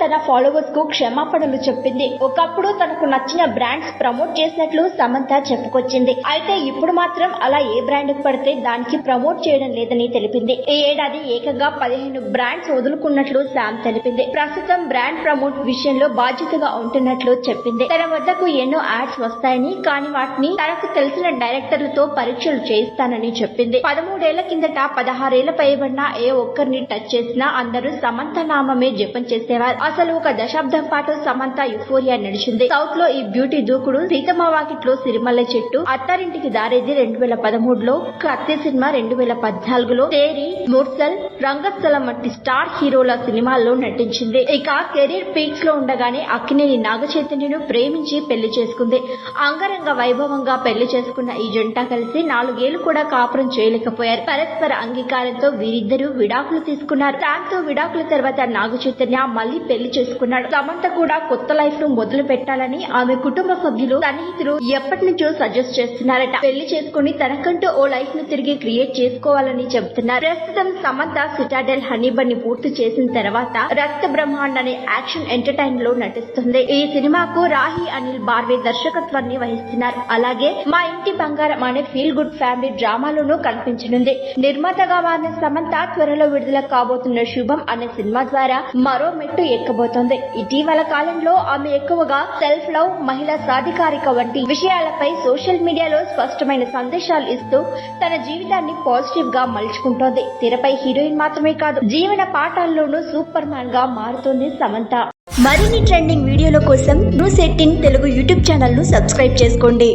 తన ఫాలోవర్స్ కు క్షమాపణలు చెప్పింది. ఒకప్పుడు తనకు నచ్చిన బ్రాండ్స్ ప్రమోట్ చేసినట్లు సమంత చెప్పుకొచ్చింది. అయితే ఇప్పుడు మాత్రం అలా ఏ బ్రాండ్ పడితే దానికి ప్రమోట్ చేయడం లేదని తెలిపింది. ఈ ఏడాది ఏకంగా 15 బ్రాండ్స్ వదులుకున్నట్లు శామ్ తెలిపింది. ప్రస్తుతం బ్రాండ్ ప్రమోట్ విషయంలో బాధ్యతగా ఉంటున్నట్లు చెప్పింది. తన వద్దకు ఎన్నో యాడ్స్ వస్తాయని, కానీ వాటిని తనకు తెలిసిన డైరెక్టర్లతో పరీక్షలు చేయిస్తానని చెప్పింది. 13 ఏళ్ల కిందట 16 ఏళ్ల పైబడిన ఏ ఒక్కరిని టచ్ చేసినా అందరూ సమంత నామమే జపం చేసేవారు. అసలు ఒక దశాబ్దం పాటు సమంత యుఫోరియా నడిచింది. సౌత్ లో ఈ బ్యూటీ దూకుడు, సీతమ్మ వాకిట్లో సిరిమల్ల చెట్టు, అత్తారింటికి దారేది 2013లో, కత్తి సినిమా 2014లో, తేరి, ముర్సల్, రంగస్థలం వంటి స్టార్ హీరోల సినిమాల్లో నటించింది. ఇక కెరీర్ పీక్స్ లో ఉండగానే అక్కినేని నాగచైతన్యను ప్రేమించి పెళ్లి చేసుకుంది. అంగరంగ వైభవంగా పెళ్లి చేసుకున్న ఈ జంట కలిసి 4 ఏళ్లు కూడా కాపురం చేయలేకపోయారు. పరస్పర అంగీకారంతో వీరిద్దరూ విడాకులు తీసుకున్నారు. దాంతో విడాకుల తర్వాత నాగచైతన్య మళ్లీ పెళ్లి చేసుకున్నాడు. సమంత కూడా కొత్త లైఫ్ ను మొదలు పెట్టాలని ఆమె కుటుంబ సభ్యులు, సన్నిహితులు ఎప్పటి నుంచో సజెస్ట్ చేస్తున్నారట. పెళ్లి చేసుకుని తనకంటూ ఓ లైఫ్ ను తిరిగి క్రియేట్ చేసుకోవాలని చెబుతున్నారు. ప్రస్తుతం సమంత సిటాడెల్ హనీబన్ పూర్తి చేసిన తర్వాత రక్త బ్రహ్మాండ్ అనే యాక్షన్ ఎంటర్టైన్ లో నటిస్తుంది. ఈ సినిమాకు రాహి అనిల్ బార్వే దర్శకత్వాన్ని వహిస్తున్నారు. అలాగే మా ఇంటి బంగారం అనే ఫీల్ గుడ్ ఫ్యామిలీ డ్రామాలోనూ కనిపించనుంది. నిర్మాతగా మారిన సమంత త్వరలో విడుదల కాబోతున్న శుభం అనే సినిమా ద్వారా మరో మెట్టు ఎక్కబోతోంది. ఇటీవల కాలంలో ఆమె ఎక్కువగా సెల్ఫ్ లవ్, మహిళా సాధికారిక వంటి విషయాలపై సోషల్ మీడియాలో స్పష్టమైన సందేశాలు ఇస్తూ తన జీవితాన్ని పాజిటివ్ గా మలుచుకుంటోంది. తెరపై హీరోయిన్ మాత్రమే కాదు, జీవన పాఠాల్లోనూ సూపర్ మ్యాన్ గా మారుతోంది సమంత. మరిన్ని ట్రెండింగ్ వీడియోల కోసం న్యూస్ 18 తెలుగు యూట్యూబ్ ఛానల్ ను సబ్స్క్రైబ్ చేసుకోండి.